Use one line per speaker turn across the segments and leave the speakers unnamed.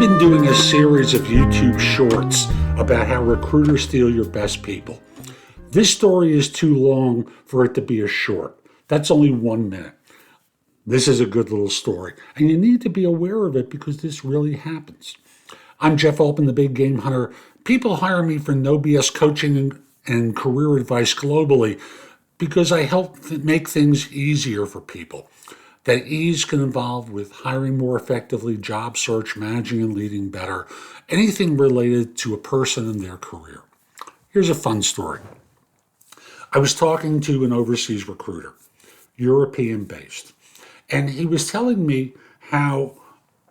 been doing a series of YouTube shorts about how recruiters steal your best people. This story is too long for it to be a short. That's only 1 minute. This is a good little story, and you need to be aware of it because this really happens. I'm Jeff Altman, the Big Game Hunter. People hire me for no BS coaching and career advice globally because I help make things easier for people. That ease can involve with hiring more effectively, job search, managing and leading better, anything related to a person and their career. Here's a fun story. I was talking to an overseas recruiter, European-based, and he was telling me how,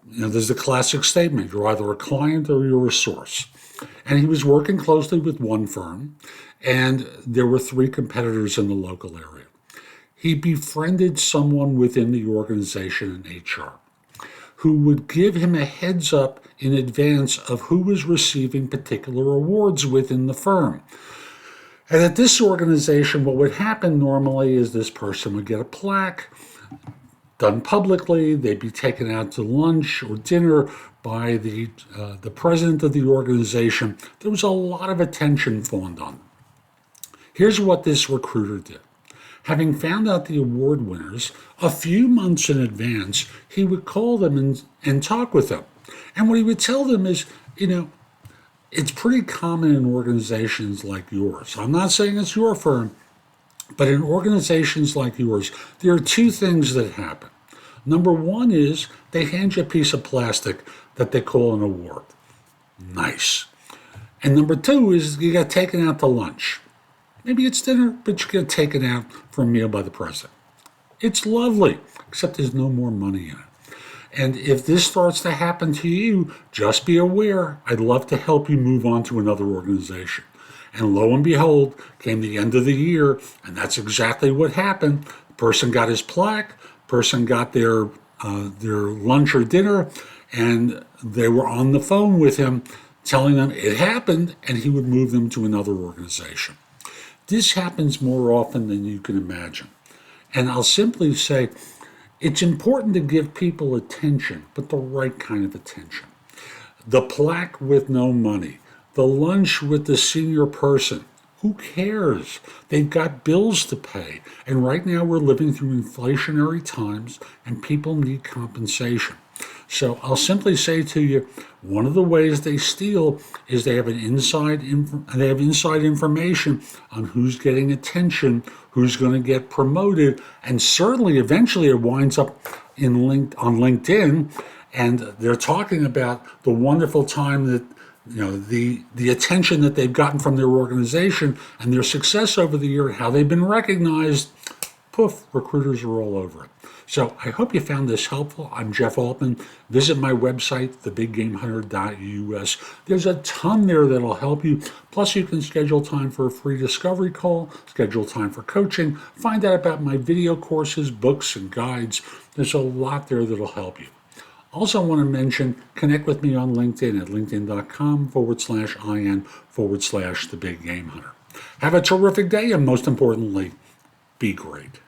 there's a classic statement, you're either a client or you're a source. And he was working closely with one firm, and there were 3 competitors in the local area. He befriended someone within the organization in HR who would give him a heads up in advance of who was receiving particular awards within the firm. And at this organization, what would happen normally is this person would get a plaque done publicly. They'd be taken out to lunch or dinner by the president of the organization. There was a lot of attention fawned on. Here's what this recruiter did. Having found out the award winners, a few months in advance, he would call them and talk with them. And what he would tell them is, it's pretty common in organizations like yours. I'm not saying it's your firm, but in organizations like yours, there are 2 things that happen. Number 1 is they hand you a piece of plastic that they call an award. Nice. And number 2 is you got taken out to lunch. Maybe it's dinner, but you get taken out for a meal by the president. It's lovely, except there's no more money in it. And if this starts to happen to you, just be aware. I'd love to help you move on to another organization. And lo and behold, came the end of the year, and that's exactly what happened. The person got his plaque, person got their lunch or dinner, and they were on the phone with him telling them it happened, and he would move them to another organization. This happens more often than you can imagine. And I'll simply say, it's important to give people attention, but the right kind of attention. The plaque with no money, the lunch with the senior person, who cares? They've got bills to pay. And right now we're living through inflationary times and people need compensation. So I'll simply say to you, one of the ways they steal is they have inside information on who's getting attention, who's going to get promoted, and certainly eventually it winds up on LinkedIn, and they're talking about the wonderful time that the attention that they've gotten from their organization and their success over the year, how they've been recognized. Poof, recruiters are all over it. So I hope you found this helpful. I'm Jeff Altman. Visit my website, thebiggamehunter.us. There's a ton there that'll help you. Plus, you can schedule time for a free discovery call, schedule time for coaching, find out about my video courses, books, and guides. There's a lot there that'll help you. Also, I want to mention, connect with me on LinkedIn at linkedin.com/IN/thebiggamehunter. Have a terrific day, and most importantly, be great.